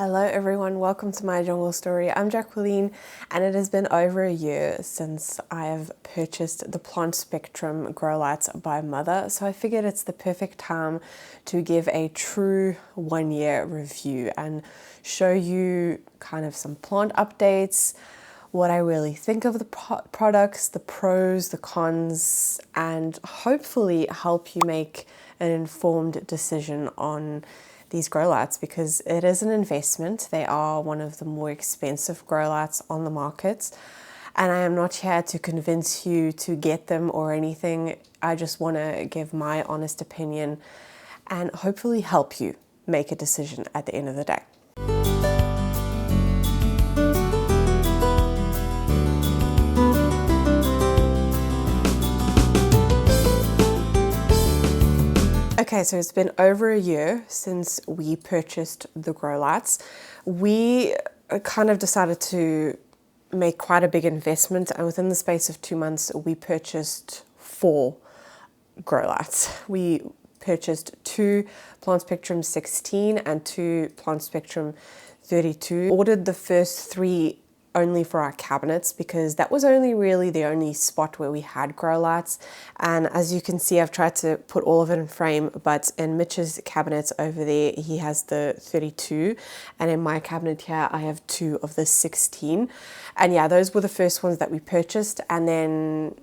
Hello everyone, welcome to my jungle story. I'm Jacqueline and it has been over a year since I have purchased the Planspectrum grow lights by Mother, so I figured it's the perfect time to give a true 1 year review and show you kind of some plant updates, what I really think of the products, the pros, the cons, and hopefully help you make an informed decision on these grow lights, because it is an investment. They are one of the more expensive grow lights on the market, and I am not here to convince you to get them or anything. I just want to give my honest opinion and hopefully help you make a decision at the end of the day. Okay, so it's been over a year since we purchased the grow lights. We kind of decided to make quite a big investment, and within the space of 2 months, we purchased 4 grow lights. We purchased 2 Planspectrum 16 and 2 Planspectrum 32. Ordered the first 3 only for our cabinets because that was really the only spot where we had grow lights. And as you can see, I've tried to put all of it in frame, but in Mitch's cabinet over there, he has the 32, and in my cabinet here, I have 2 of the 16. And yeah, those were the first ones that we purchased, and then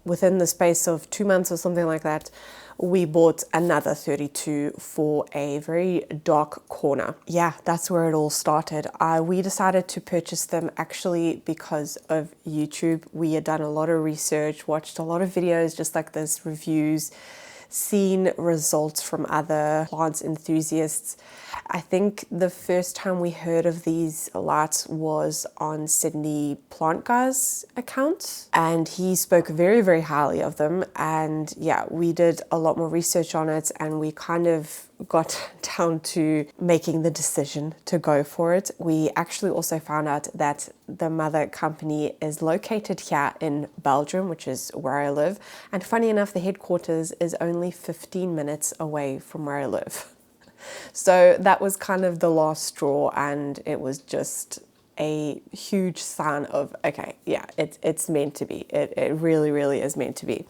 within the space of 2 months or something like that, we bought another 32 for a very dark corner. Yeah, that's where it all started. We decided to purchase them actually because of YouTube. We had done a lot of research, watched a lot of videos just like this, reviews, seen results from other plants enthusiasts. I think the first time we heard of these lights was on Sydney Plant Guy's account, and he spoke very highly of them. And yeah, we did a lot more research on it, and we kind of got down to making the decision to go for it. We actually also found out that the mother company is located here in Belgium, which is where I live. And funny enough, the headquarters is only 15 minutes away from where I live. So that was kind of the last straw, and it was just a huge sign of, okay, yeah, it's meant to be. It really is meant to be.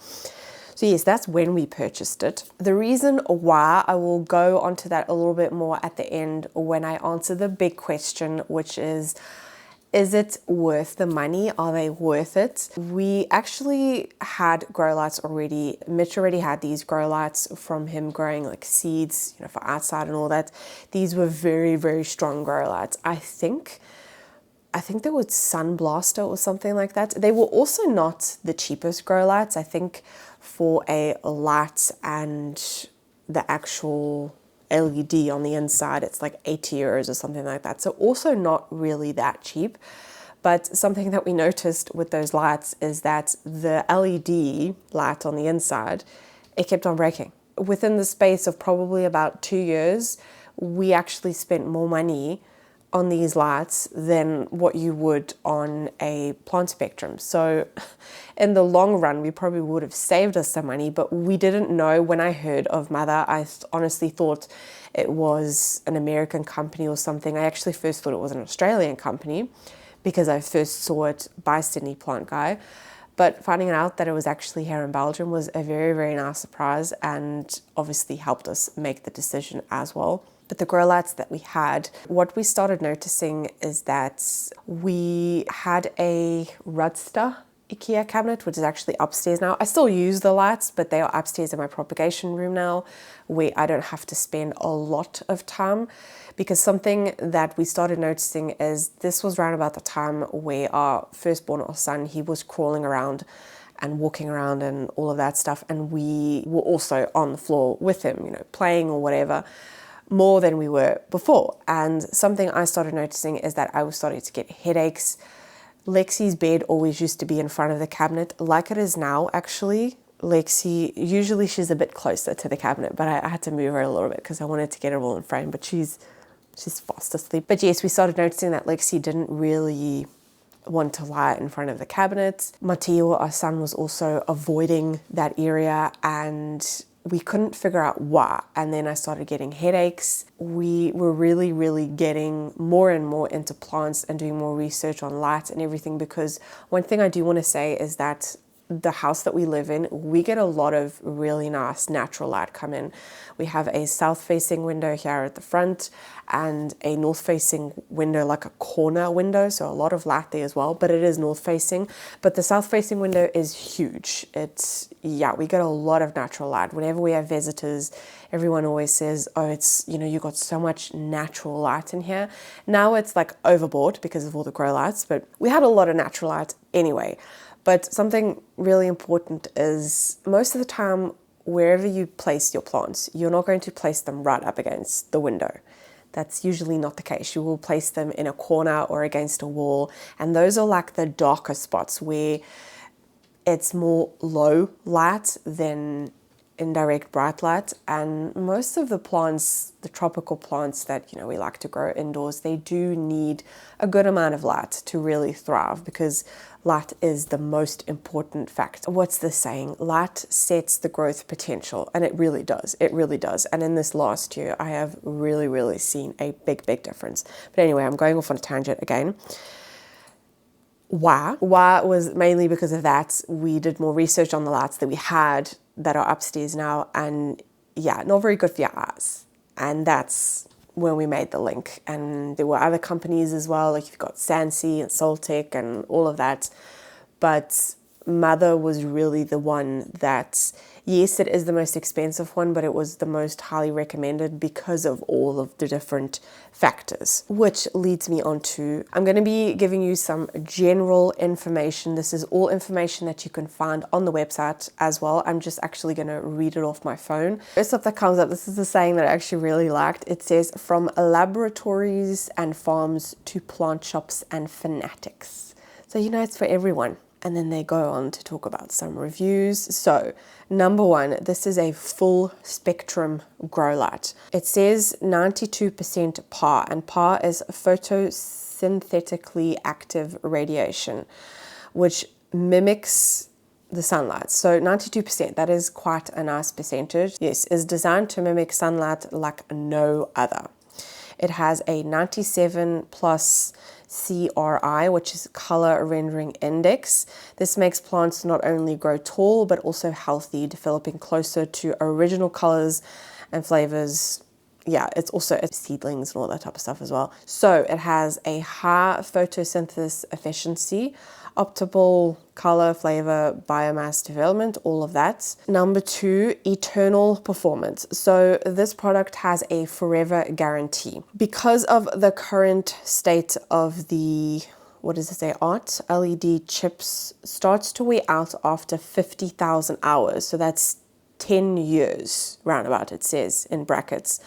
So yes, that's when we purchased it. The reason why, I will go onto that a little bit more at the end when I answer the big question, which is it worth the money? Are they worth it? We actually had grow lights already. Mitch already had these grow lights from him growing like seeds, you know, for outside and all that. These were very strong grow lights. I think they were Sunblaster or something like that. They were also not the cheapest grow lights. I think for a light and the actual LED on the inside, it's like 80 euros or something like that. So also not really that cheap. But something that we noticed with those lights is that the LED light on the inside, it kept on breaking. Within the space of probably about 2 years, we actually spent more money on these lights than what you would on a Planspectrum. So in the long run, we probably would have saved us some money, but we didn't know. When I heard of Mother, I honestly thought it was an American company or something. I actually first thought it was an Australian company because I first saw it by Sydney Plant Guy. But finding out that it was actually here in Belgium was a very nice surprise, and obviously helped us make the decision as well. But the grow lights that we had, what we started noticing is that we had a Rudster IKEA cabinet, which is actually upstairs now. I still use the lights, but they are upstairs in my propagation room now, where I don't have to spend a lot of time. Because something that we started noticing is this was around about the time where our firstborn, our son, he was crawling around and walking around and all of that stuff. And we were also on the floor with him, you know, playing or whatever, more than we were before. And something I started noticing is that I was starting to get headaches. Lexi's bed always used to be in front of the cabinet, like it is now actually. Lexi, usually she's a bit closer to the cabinet, but I had to move her a little bit because I wanted to get her all in frame, but she's fast asleep. But yes, we started noticing that Lexi didn't really want to lie in front of the cabinet. Matteo, our son, was also avoiding that area, and we couldn't figure out why. And then I started getting headaches. We were really getting more and more into plants and doing more research on light and everything, because one thing I do want to say is that the house that we live in, we get a lot of really nice natural light come in. We have a south-facing window here at the front and a north-facing window, like a corner window, so a lot of light there as well, but it is north-facing. But the south-facing window is huge. We get a lot of natural light. Whenever we have visitors, everyone always says, oh, it's, you got so much natural light in here. Now it's like overboard because of all the grow lights, but we had a lot of natural light anyway. But something really important is most of the time, wherever you place your plants, you're not going to place them right up against the window. That's usually not the case. You will place them in a corner or against a wall. And those are like the darker spots where it's more low light than indirect bright light. And most of the plants, the tropical plants that we like to grow indoors, they do need a good amount of light to really thrive, because light is the most important factor. What's the saying? Light sets the growth potential, and it really does. It really does. And in this last year, I have really seen a big difference. But anyway, I'm going off on a tangent again. Why was mainly because of that. We did more research on the lights that we had that are upstairs now, and not very good for your eyes. And that's when we made the link. And there were other companies as well, like you've got SANSI and Soltech and all of that. But Mother was really the one that, yes, it is the most expensive one, but it was the most highly recommended because of all of the different factors. Which leads me on to, I'm going to be giving you some general information. This is all information that you can find on the website as well. I'm just actually going to read it off my phone. First up that comes up, this is a saying that I actually really liked. It says, from laboratories and farms to plant shops and fanatics. So it's for everyone. And then they go on to talk about some reviews. So, number one, this is a full spectrum grow light. It says 92% PAR, and PAR is photosynthetically active radiation, which mimics the sunlight. So 92%, that is quite a nice percentage. Yes, is designed to mimic sunlight like no other. It has a 97 plus CRI, which is color rendering index. This makes plants not only grow tall, but also healthy, developing closer to original colors and flavors. It's also seedlings and all that type of stuff as well. So it has a high photosynthesis efficiency, optimal color, flavor, biomass development, all of that. Number two, eternal performance. So this product has a forever guarantee. Because of the current state of the, art LED chips starts to wear out after 50,000 hours. So that's 10 years, roundabout, it says in brackets.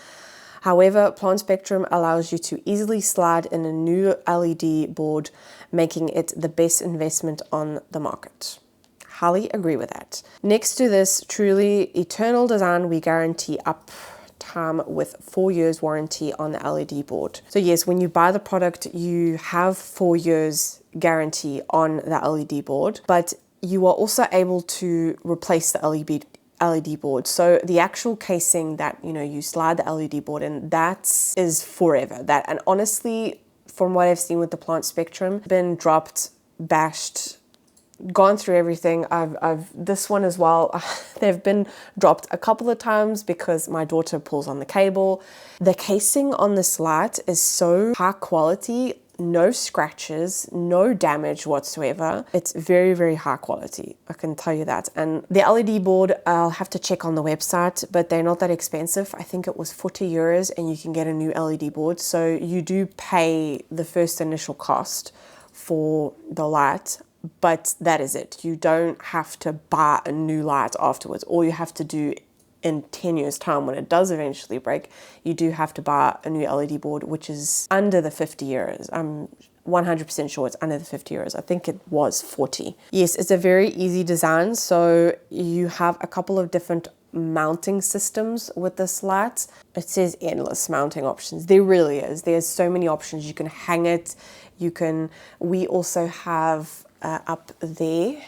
However, Planspectrum allows you to easily slide in a new LED board, making it the best investment on the market. Highly agree with that. Next to this truly eternal design, we guarantee uptime with 4 years warranty on the LED board. So yes, when you buy the product, you have 4 years guarantee on the LED board, but you are also able to replace the LED board. So the actual casing that you slide the LED board in, that is forever. That, and honestly, from what I've seen with the Planspectrum, been dropped, bashed, gone through everything. I've this one as well. They've been dropped a couple of times because my daughter pulls on the cable. The casing on this light is so high quality. No scratches, no damage whatsoever. It's very high quality, I can tell you that. And the LED board, I'll have to check on the website, but they're not that expensive. I think it was 40 euros and you can get a new LED board. So you do pay the first initial cost for the light, but that is it. You don't have to buy a new light afterwards. All you have to do in 10 years time, when it does eventually break, you do have to buy a new LED board, which is under the 50 euros. I'm 100% sure it's under the 50 euros. I think it was 40. Yes, it's a very easy design. So you have a couple of different mounting systems with this light. It says endless mounting options. There really is. There's so many options. You can hang it. We also have up there,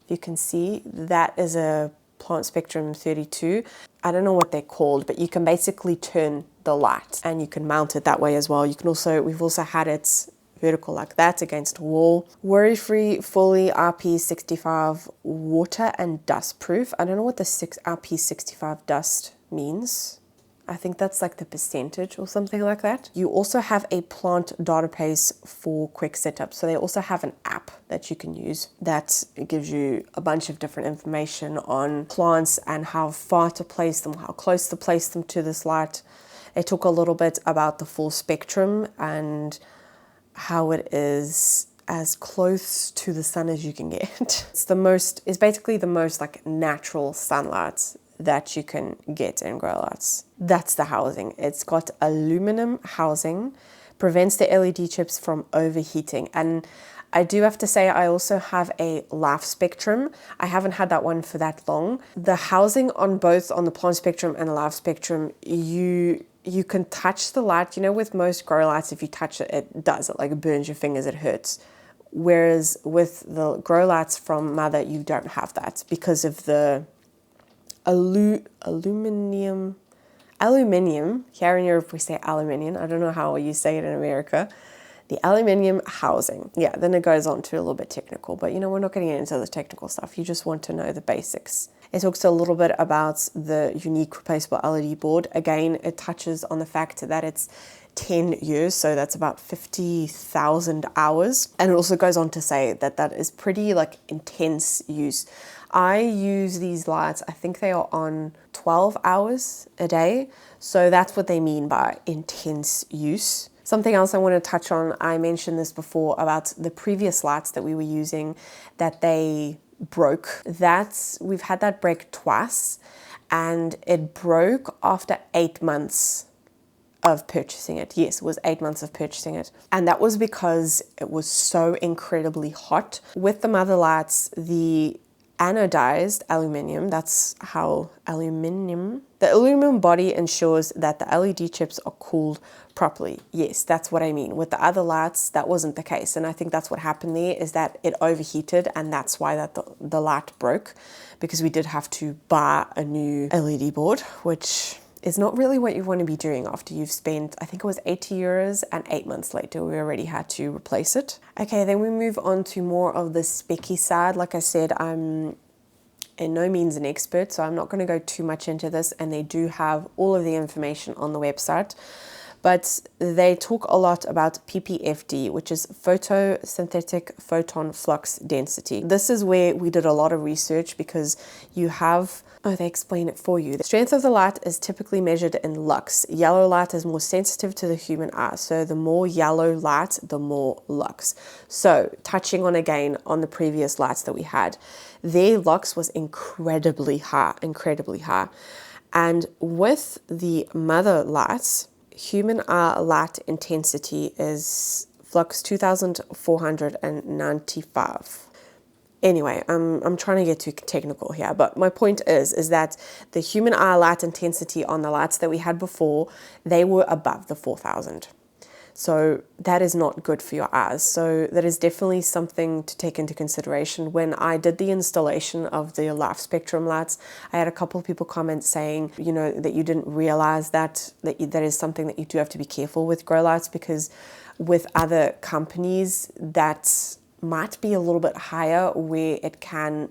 you can see that is a PlantSpectrum 32. I don't know what they're called, but you can basically turn the light and you can mount it that way as well. You can also, we've also had it vertical like that against a wall. Worry-free, fully RP65 water and dust proof. I don't know what the RP65 dust means. I think that's like the percentage or something like that. You also have a plant database for quick setup. So they also have an app that you can use that gives you a bunch of different information on plants and how far to place them, how close to place them to this light. They talk a little bit about the full spectrum and how it is as close to the sun as you can get. It's basically the most like natural sunlight that you can get in grow lights. That's the housing. It's got aluminum housing, prevents the LED chips from overheating. And I do have to say, I also have a Lifespectrum. I haven't had that one for that long. The housing on both, on the Planspectrum and the Lifespectrum, you can touch the light. You know, with most grow lights, if you touch it, it does. It like burns your fingers, it hurts. Whereas with the grow lights from Mother, you don't have that because of the aluminium. Here in Europe we say aluminium. I don't know how you say it in America. The aluminium housing. Yeah, then it goes on to a little bit technical, but you know, we're not getting into the technical stuff. You just want to know the basics. It talks a little bit about the unique replaceable LED board. Again, it touches on the fact that it's 10 years, so that's about 50,000 hours. And it also goes on to say that that is pretty like intense use. I use these lights, I think they are on 12 hours a day. So that's what they mean by intense use. Something else I want to touch on, I mentioned this before about the previous lights that we were using, that they broke. We've had that break twice, and it broke after 8 months of purchasing it. Yes, it was 8 months of purchasing it. And that was because it was so incredibly hot. With the Mother lights, the anodized aluminium, that's how the aluminum body ensures that the LED chips are cooled properly. Yes, that's what I mean. With the other lights, that wasn't the case. And I think that's what happened there, is that it overheated, and that's why the light broke, because we did have to buy a new LED board, which is not really what you want to be doing after you've spent, I think it was 80 euros, and 8 months later we already had to replace it. Okay, then we move on to more of the specky side. Like I said, I'm in no means an expert, so I'm not going to go too much into this, and they do have all of the information on the website. But they talk a lot about PPFD, which is photosynthetic photon flux density. This is where we did a lot of research, because you have, they explain it for you. The strength of the light is typically measured in lux. Yellow light is more sensitive to the human eye. So the more yellow light, the more lux. So touching on again on the previous lights that we had, their lux was incredibly high. And with the Mother lights, human eye light intensity is flux 2495. Anyway, I'm trying to get too technical here, but my point is that the human eye light intensity on the lights that we had before, they were above the 4000. So that is not good for your eyes. So that is definitely something to take into consideration. When I did the installation of the Lifespectrum lights, I had a couple of people comment saying, you know, that you didn't realize that is something that you do have to be careful with grow lights, because with other companies that might be a little bit higher, where it can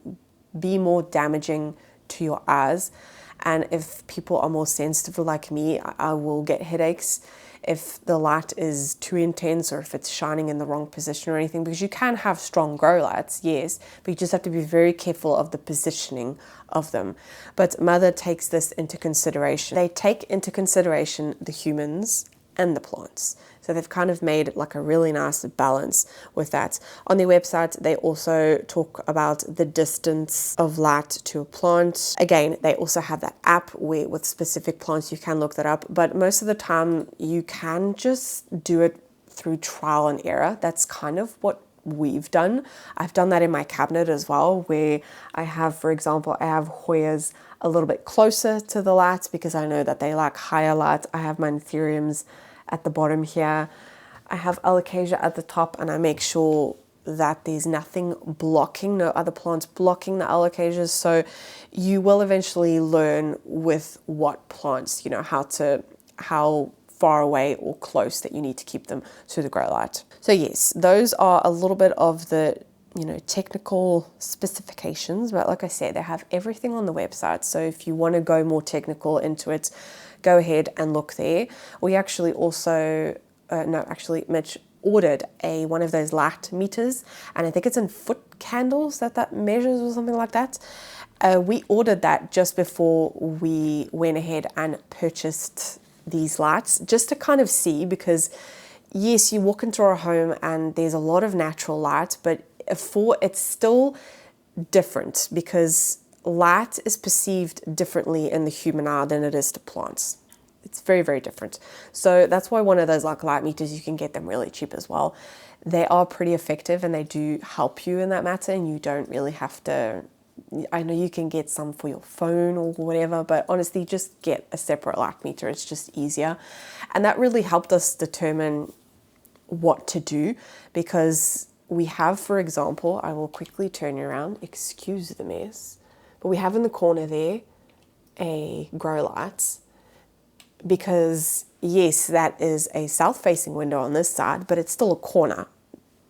be more damaging to your eyes. And if people are more sensitive like me, I will get headaches if the light is too intense, or if it's shining in the wrong position or anything, because you can have strong grow lights, yes, but you just have to be very careful of the positioning of them. But Mother takes this into consideration. They take into consideration the humans and the plants. So they've kind of made like a really nice balance with that. On their website, they also talk about the distance of light to a plant. Again, they also have that app where with specific plants you can look that up, but most of the time you can just do it through trial and error. That's kind of what we've done. I've done that in my cabinet as well, where I have, for example, I have Hoyas a little bit closer to the lights because I know that they like higher light. I have my Anthuriums at the bottom here. I have Alocasia at the top, and I make sure that there's nothing blocking, no other plants blocking the alocasias. So you will eventually learn with what plants, you know, how far away or close that you need to keep them to the grow light. So yes, those are a little bit of the, you know, technical specifications, but like I said, they have everything on the website. So if you want to go more technical into it, go ahead and look there. We actually also, Mitch ordered one of those light meters, and I think it's in foot candles that measures or something like that. We ordered that just before we went ahead and purchased these lights, just to kind of see, because yes, you walk into our home and there's a lot of natural light, but it's still different because light is perceived differently in the human eye than it is to plants. It's very, very different. So that's why one of those like light meters, you can get them really cheap as well. They are pretty effective and they do help you in that matter, and you don't really have to, I know you can get some for your phone or whatever, but honestly, just get a separate light meter. It's just easier. And that really helped us determine what to do, because we have, for example, I will quickly turn you around, excuse the mess, but we have in the corner there a grow light, because yes, that is a south-facing window on this side, but it's still a corner.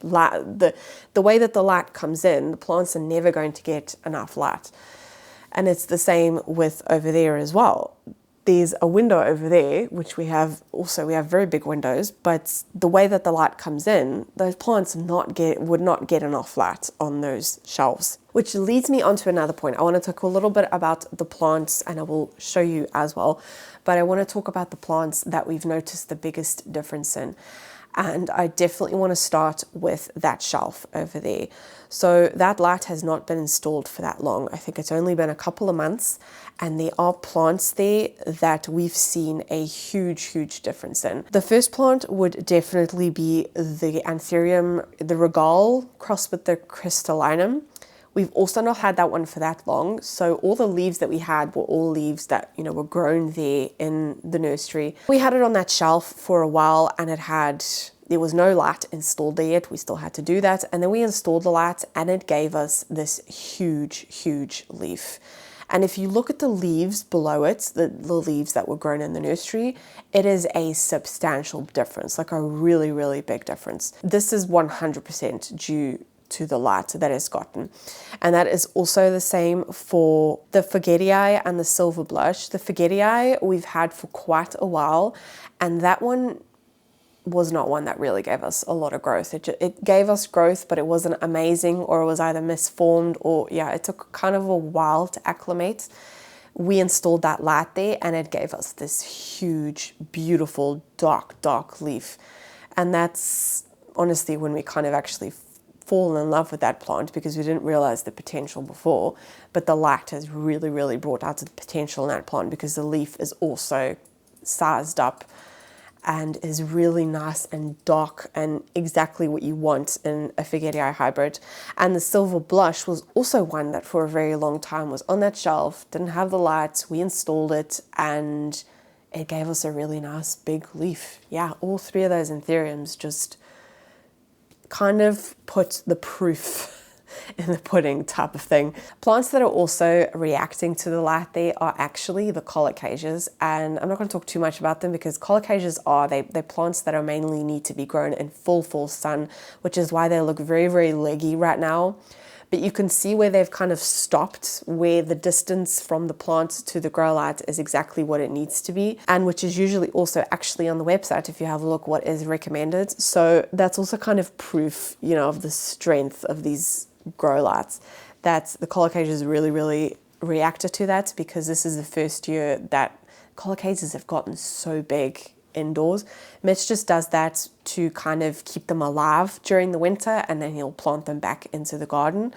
The way that the light comes in, the plants are never going to get enough light. And it's the same with over there as well. There's a window over there, which we have very big windows, but the way that the light comes in, those plants would not get enough light on those shelves. Which leads me on to another point. I want to talk a little bit about the plants, and I will show you as well, but I want to talk about the plants that we've noticed the biggest difference in. And I definitely want to start with that shelf over there. So that light has not been installed for that long. I think it's only been a couple of months, and there are plants there that we've seen a huge, huge difference in. The first plant would definitely be the Anthurium, the Regale crossed with the Crystallinum. We've also not had that one for that long. So all the leaves that we had were all leaves that, you know, were grown there in the nursery. We had it on that shelf for a while, and there was no light installed there yet. We still had to do that. And then we installed the light, and it gave us this huge, huge leaf. And if you look at the leaves below it, the leaves that were grown in the nursery, it is a substantial difference, like a really, really big difference. This is 100% due to the light that it's gotten. And that is also the same for the Forgetii and the Silver Blush. The Forgetii we've had for quite a while, and that one was not one that really gave us a lot of growth. It gave us growth, but it wasn't amazing, or it was either misformed, or it took kind of a while to acclimate. We installed that light there, and it gave us this huge, beautiful, dark leaf. And that's honestly when we kind of actually fall in love with that plant, because we didn't realize the potential before, but the light has really, really brought out the potential in that plant, because the leaf is also sized up and is really nice and dark and exactly what you want in a Forgetii hybrid. And the Silver Blush was also one that for a very long time was on that shelf, didn't have the lights. We installed it, and it gave us a really nice big leaf. Yeah, all three of those Anthuriums just kind of put the proof in the pudding type of thing. Plants that are also reacting to the light there are actually the colocasias, and I'm not going to talk too much about them, because colocasias they're plants that are mainly need to be grown in full sun, which is why they look very, very leggy right now. But you can see where they've kind of stopped, where the distance from the plant to the grow light is exactly what it needs to be, and which is usually also actually on the website if you have a look what is recommended. So that's also kind of proof, you know, of the strength of these grow lights, that the colocasias really, really reacted to that, because this is the first year that colocasias have gotten so big indoors. Mitch just does that to kind of keep them alive during the winter, and then he'll plant them back into the garden,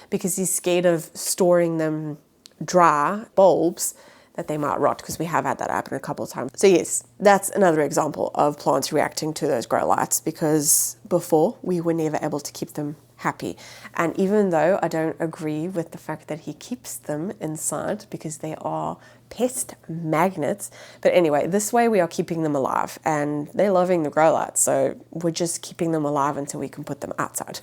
because he's scared of storing them dry bulbs that they might rot, because we have had that happen a couple of times. So yes, that's another example of plants reacting to those grow lights, because before we were never able to keep them happy. And even though I don't agree with the fact that he keeps them inside because they are pest magnets, but anyway, this way we are keeping them alive and they're loving the grow lights, so we're just keeping them alive until we can put them outside.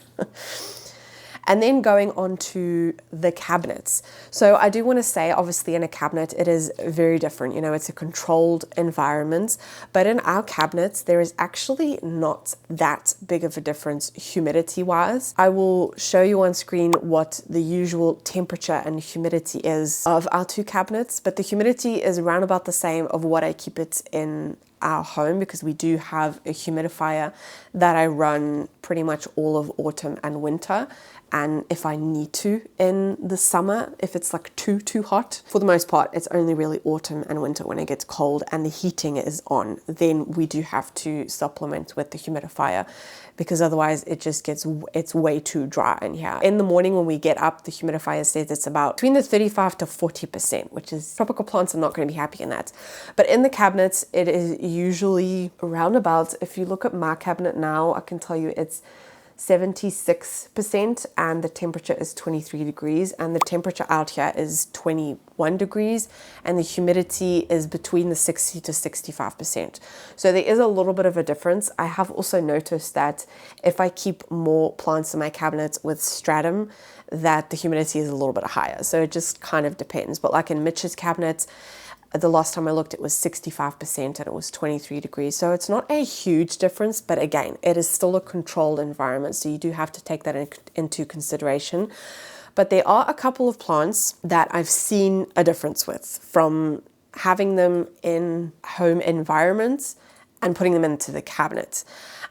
And then going on to the cabinets. So I do want to say, obviously in a cabinet, it is very different. You know, it's a controlled environment, but in our cabinets, there is actually not that big of a difference humidity wise. I will show you on screen what the usual temperature and humidity is of our two cabinets, but the humidity is around about the same of what I keep it in our home, because we do have a humidifier that I run pretty much all of autumn and winter. And if I need to in the summer, if it's like too hot, for the most part, it's only really autumn and winter when it gets cold and the heating is on, then we do have to supplement with the humidifier, because otherwise it's way too dry in here. In the morning when we get up, the humidifier says it's about between the 35 to 40%, which is, tropical plants are not going to be happy in that. But in the cabinets, it is usually around about, if you look at my cabinet now, I can tell you it's 76% and the temperature is 23 degrees, and the temperature out here is 21 degrees, and the humidity is between the 60 to 65%. So there is a little bit of a difference. I have also noticed that if I keep more plants in my cabinets with stratum, that the humidity is a little bit higher. So it just kind of depends. But like in Mitch's cabinets, the last time I looked, it was 65% and it was 23 degrees. So it's not a huge difference, but again, it is still a controlled environment. So you do have to take that into consideration. But there are a couple of plants that I've seen a difference with, from having them in home environments and putting them into the cabinet.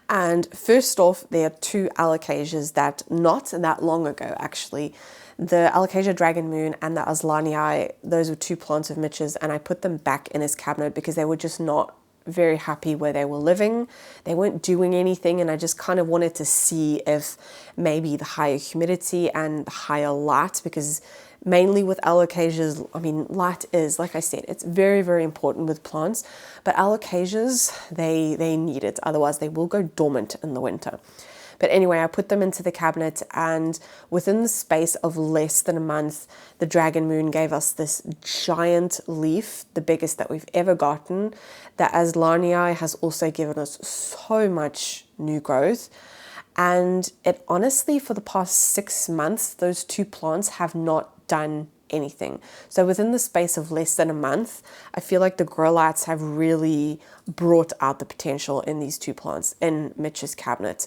And first off, there are two alocasias that not that long ago, actually, the Alocasia Dragon Moon and the Aslanii, those were two plants of Mitch's, and I put them back in his cabinet because they were just not very happy where they were living. They weren't doing anything, and I just kind of wanted to see if maybe the higher humidity and the higher light, because mainly with alocasias, I mean, light is, like I said, it's very, very important with plants, but alocasias, they need it, otherwise they will go dormant in the winter. But anyway, I put them into the cabinet, and within the space of less than a month, the Dragon Moon gave us this giant leaf, the biggest that we've ever gotten. The Aslanii has also given us so much new growth. And it honestly, for the past 6 months, those two plants have not done anything. So within the space of less than a month, I feel like the grow lights have really brought out the potential in these two plants in Mitch's cabinet.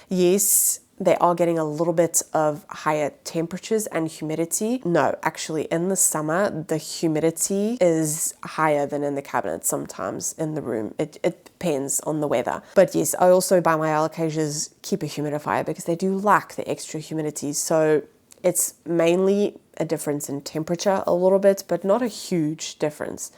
Yes, they are getting a little bit of higher temperatures and humidity. No, actually in the summer, the humidity is higher than in the cabinet sometimes in the room. It depends on the weather. But yes, I also by my alocasias keep a humidifier because they do lack the extra humidity. So it's mainly a difference in temperature a little bit, but not a huge difference.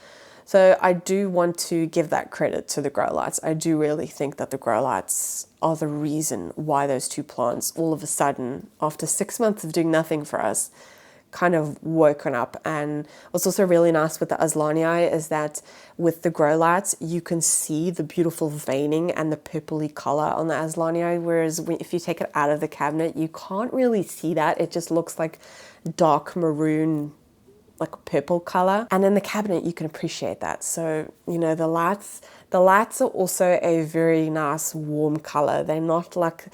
So I do want to give that credit to the grow lights. I do really think that the grow lights are the reason why those two plants all of a sudden, after 6 months of doing nothing for us, kind of woken up. And what's also really nice with the Aslanii is that with the grow lights, you can see the beautiful veining and the purpley color on the Aslanii, whereas if you take it out of the cabinet, you can't really see that. It just looks like dark maroon, like purple color, and in the cabinet you can appreciate that. So you know, the lights are also a very nice warm color. They're not like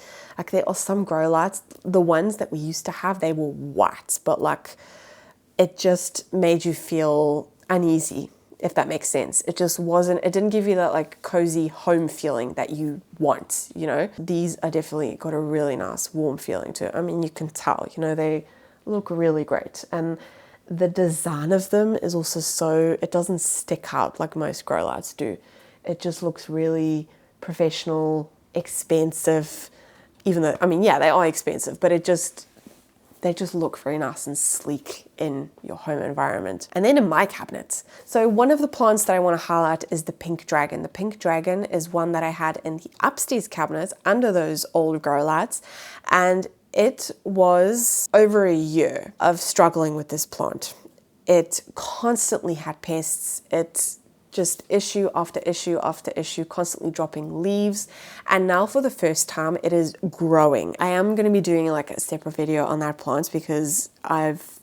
there are some grow lights, the ones that we used to have, they were white, but like it just made you feel uneasy, if that makes sense. It just wasn't, it didn't give you that like cozy home feeling that you want, you know. These are definitely got a really nice warm feeling to it. I mean, you can tell, you know, they look really great. And the design of them is also so, it doesn't stick out like most grow lights do. It just looks really professional, expensive, even though, I mean, yeah, they are expensive, but they just look very nice and sleek in your home environment. And then in my cabinets, so one of the plants that I want to highlight is the pink dragon. The pink dragon is one that I had in the upstairs cabinet under those old grow lights, and it was over a year of struggling with this plant. It constantly had pests. It just issue after issue after issue, constantly dropping leaves. And now for the first time, it is growing. I am going to be doing like a separate video on that plant because I've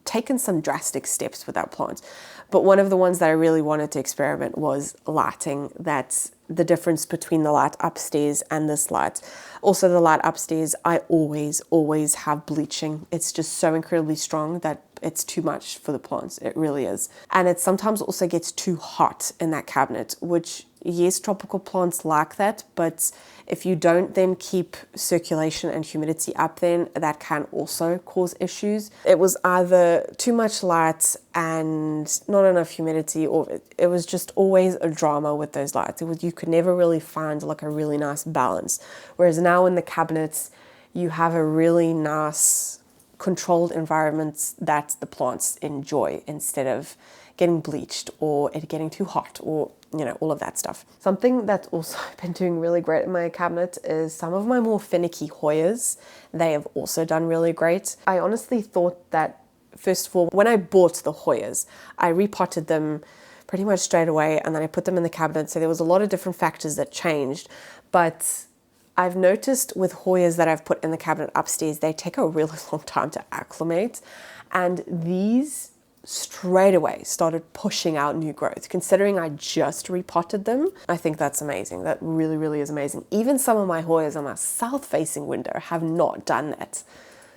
taken some drastic steps with that plant. But one of the ones that I really wanted to experiment was lighting. That's the difference between the light upstairs and this light. Also, the light upstairs, I always have bleaching. It's just so incredibly strong that it's too much for the plants. It really is. And it sometimes also gets too hot in that cabinet, which, yes, tropical plants like that, but if you don't then keep circulation and humidity up, then that can also cause issues. It was either too much light and not enough humidity, or it was just always a drama with those lights. You could never really find like a really nice balance. Whereas now in the cabinets, you have a really nice controlled environment that the plants enjoy instead of getting bleached or it getting too hot or, you know, all of that stuff. Something that's also been doing really great in my cabinet is some of my more finicky Hoyas. They have also done really great. I honestly thought that, first of all, when I bought the Hoyas, I repotted them pretty much straight away and then I put them in the cabinet. So there was a lot of different factors that changed, but I've noticed with Hoyas that I've put in the cabinet upstairs, they take a really long time to acclimate. And these straight away started pushing out new growth. Considering I just repotted them, I think that's amazing. That really, really is amazing. Even some of my Hoyas on my south-facing window have not done that.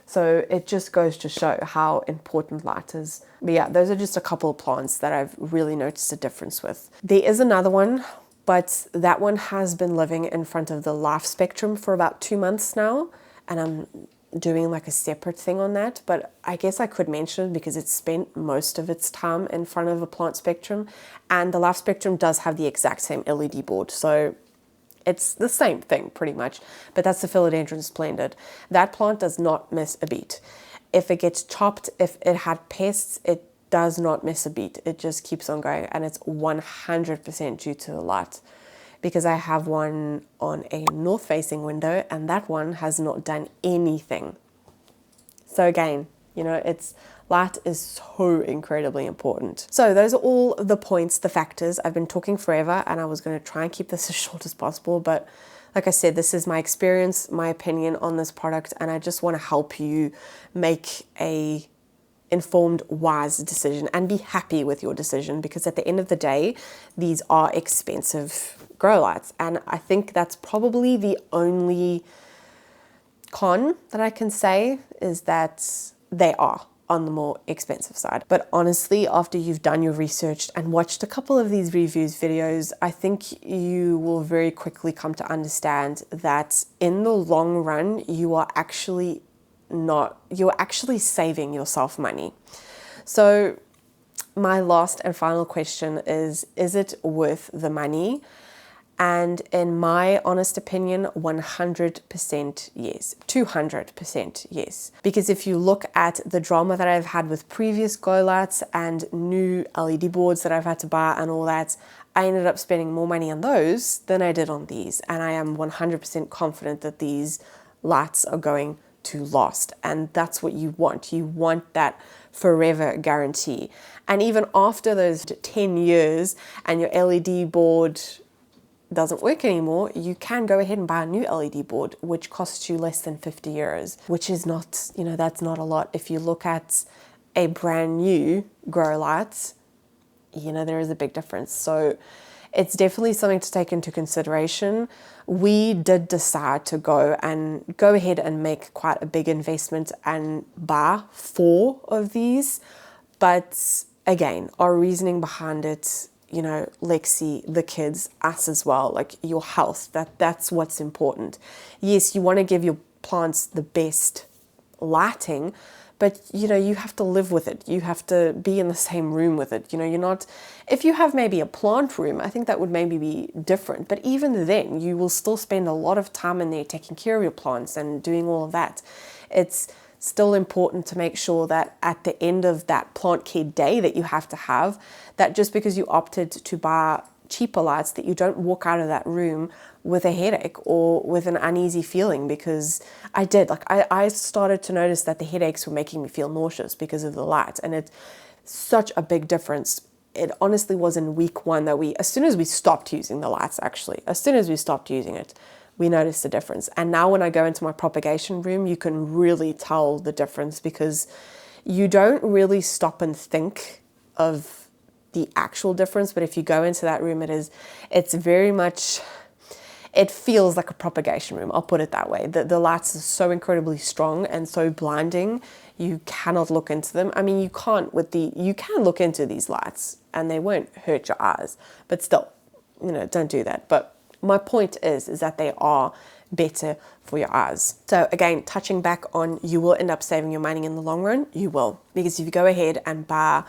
So it just goes to show how important light is. But yeah, those are just a couple of plants that I've really noticed a difference with. There is another one, but that one has been living in front of the Lifespectrum for about 2 months now, and I'm doing like a separate thing on that, but I guess I could mention it because it's spent most of its time in front of a Planspectrum, and the Lifespectrum does have the exact same LED board, so it's the same thing pretty much, but that's the Philodendron Splendid. That plant does not miss a beat. If it gets chopped, if it had pests, it does not miss a beat. It just keeps on going, and it's 100% due to the light, because I have one on a north-facing window and that one has not done anything. So again, you know, light is so incredibly important. So those are all the points, the factors. I've been talking forever and I was going to try and keep this as short as possible, but like I said, this is my experience, my opinion on this product, and I just want to help you make a informed, wise decision and be happy with your decision, because at the end of the day, these are expensive grow lights. And I think that's probably the only con that I can say, is that they are on the more expensive side. But honestly, after you've done your research and watched a couple of these reviews videos, I think you will very quickly come to understand that in the long run, you're actually saving yourself money. So my last and final question is it worth the money? And in my honest opinion, 100% yes, 200% yes. Because if you look at the drama that I've had with previous glow lights and new LED boards that I've had to buy and all that, I ended up spending more money on those than I did on these. And I am 100% confident that these lights are going to last. And that's what you want. You want that forever guarantee. And even after those 10 years and your LED board doesn't work anymore, you can go ahead and buy a new LED board, which costs you less than 50 euros, which is not, you know, that's not a lot. If you look at a brand new grow light, you know, there is a big difference. So it's definitely something to take into consideration. We did decide to go ahead and make quite a big investment and buy 4 of these. But again, our reasoning behind it, you know, Lexi, the kids, us as well, like your health, that's what's important. Yes, you want to give your plants the best lighting, but you know, you have to live with it. You have to be in the same room with it. You know, you're not, if you have maybe a plant room, I think that would maybe be different. But even then, you will still spend a lot of time in there taking care of your plants and doing all of that. It's still important to make sure that at the end of that plant care day that you have to have, that just because you opted to buy cheaper lights, that you don't walk out of that room with a headache or with an uneasy feeling. Because I did, like I started to notice that the headaches were making me feel nauseous because of the light, and it's such a big difference it honestly was in week 1 that as soon as we stopped using the lights, actually, as soon as we stopped using it, we noticed a difference. And now when I go into my propagation room, you can really tell the difference, because you don't really stop and think of the actual difference. But if you go into that room, it's very much, it feels like a propagation room. I'll put it that way. The lights are so incredibly strong and so blinding. You cannot look into them. I mean, you can look into these lights and they won't hurt your eyes, but still, don't do that. But my point is that they are better for your eyes. So again, touching back on, you will end up saving your money in the long run. You will, because if you go ahead and buy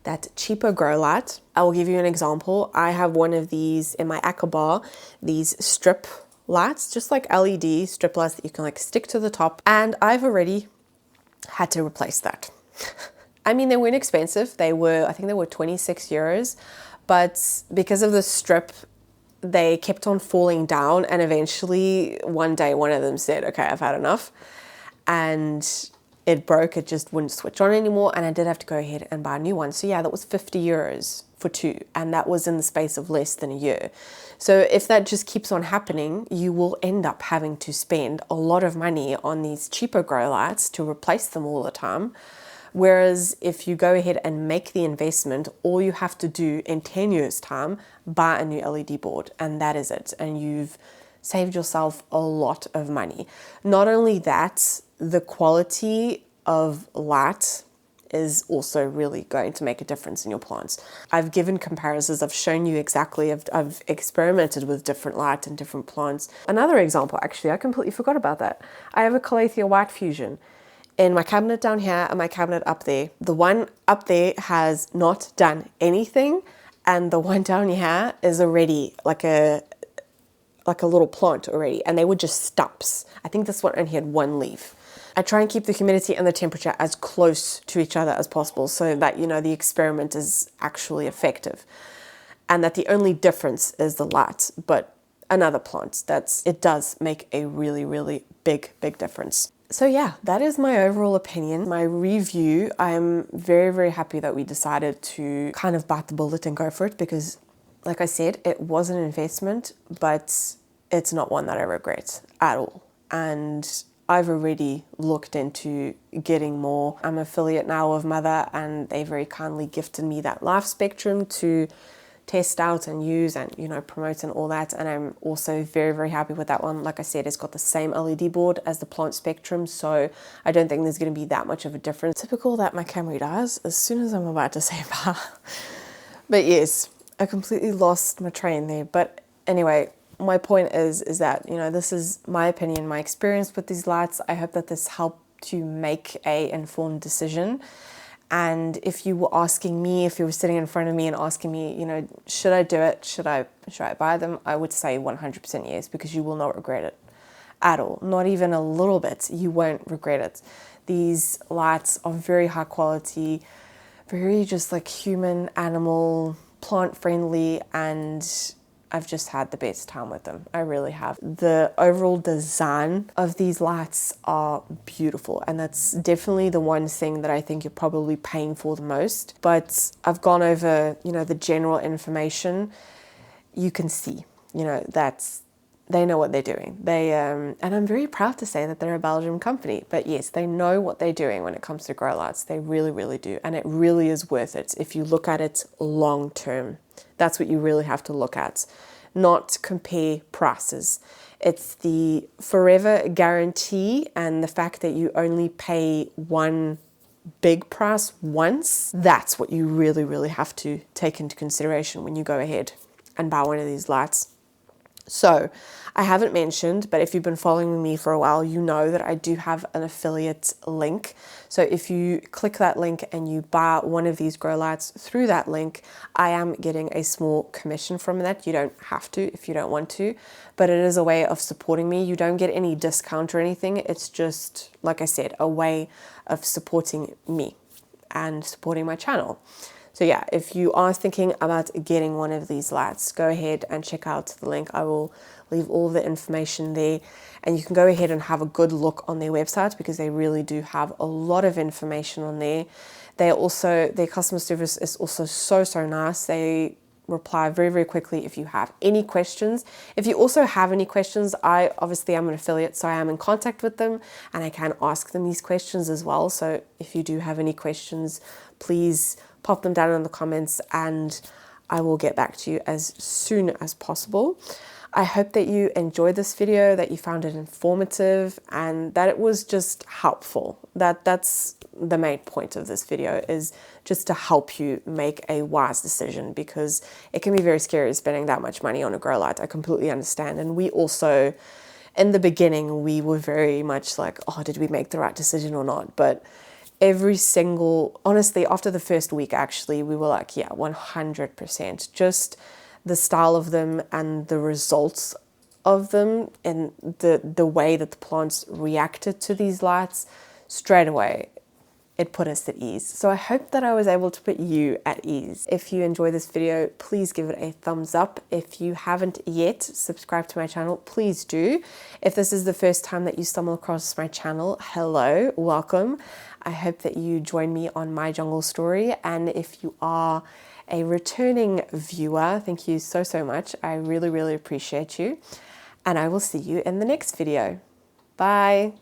that cheaper grow light, I will give you an example. I have one of these in my Aqua bar, these strip lights, just like LED strip lights that you can like stick to the top. And I've already had to replace that. I mean, they weren't expensive. I think they were 26 euros, but because of the strip, they kept on falling down, and eventually one day one of them said, okay, I've had enough, and it broke. It just wouldn't switch on anymore, and I did have to go ahead and buy a new one. So yeah, that was 50 euros for 2, and that was in the space of less than a year. So if that just keeps on happening, you will end up having to spend a lot of money on these cheaper grow lights to replace them all the time. Whereas if you go ahead and make the investment, all you have to do in 10 years time, buy a new LED board, and that is it. And you've saved yourself a lot of money. Not only that, the quality of light is also really going to make a difference in your plants. I've given comparisons, I've shown you exactly, I've experimented with different light and different plants. Another example, actually, I completely forgot about that. I have a Calathea White Fusion in my cabinet down here and my cabinet up there. The one up there has not done anything, and the one down here is already like a little plant already, and they were just stumps. I think this one only had 1 leaf. I try and keep the humidity and the temperature as close to each other as possible so that, the experiment is actually effective, and that the only difference is the light. But another plant, it does make a really, really big difference. So yeah, that is my overall opinion, my review. I'm very, very happy that we decided to kind of bite the bullet and go for it, because like I said, it was an investment, but it's not one that I regret at all. And I've already looked into getting more. I'm an affiliate now of Mother, and they very kindly gifted me that Lifespectrum to test out and use and, promote and all that. And I'm also very, very happy with that one. Like I said, it's got the same LED board as the PlantSpectrum, so I don't think there's going to be that much of a difference. Typical that my camera does as soon as I'm about to say bye. But yes, I completely lost my train there. But anyway, my point is that, this is my opinion, my experience with these lights. I hope that this helped you make a informed decision. And if you were asking me, if you were sitting in front of me and asking me, should I do it? Should I buy them? I would say 100% yes, because you will not regret it at all. Not even a little bit. You won't regret it. These lights are very high quality, very just like human, animal, plant friendly, and I've just had the best time with them. I really have. The overall design of these lights are beautiful, and that's definitely the one thing that I think you're probably paying for the most. But I've gone over, the general information. You can see, they know what they're doing. And I'm very proud to say that they're a Belgian company. But yes, they know what they're doing when it comes to grow lights. They really, really do. And it really is worth it if you look at it long term. That's what you really have to look at, not compare prices. It's the forever guarantee, and the fact that you only pay one big price once. That's what you really, really have to take into consideration when you go ahead and buy one of these lights. So I haven't mentioned, but if you've been following me for a while, you know that I do have an affiliate link. So if you click that link and you buy one of these grow lights through that link, I am getting a small commission from that. You don't have to if you don't want to, but it is a way of supporting me. You don't get any discount or anything. It's just, like I said, a way of supporting me and supporting my channel. So yeah, if you are thinking about getting one of these lights, go ahead and check out the link. I will leave all the information there, and you can go ahead and have a good look on their website because they really do have a lot of information on there. They also, their customer service is also so nice. They reply very quickly if you have any questions. If you also have any questions, obviously I'm an affiliate, so I am in contact with them and I can ask them these questions as well. So if you do have any questions, please pop them down in the comments and I will get back to you as soon as possible. I hope that you enjoyed this video, that you found it informative, and that it was just helpful. That's the main point of this video, is just to help you make a wise decision, because it can be very scary spending that much money on a grow light. I completely understand. And we also, in the beginning, we were very much like, oh, did we make the right decision or not? But honestly, after the first week, actually, we were like, yeah, 100%. Just the style of them and the results of them and the way that the plants reacted to these lights, straight away, it put us at ease. So I hope that I was able to put you at ease. If you enjoy this video, please give it a thumbs up. If you haven't yet subscribed to my channel, please do. If this is the first time that you stumble across my channel, hello, welcome. I hope that you join me on My Jungle Story. And if you are a returning viewer, thank you so much. I really appreciate you. And I will see you in the next video. Bye.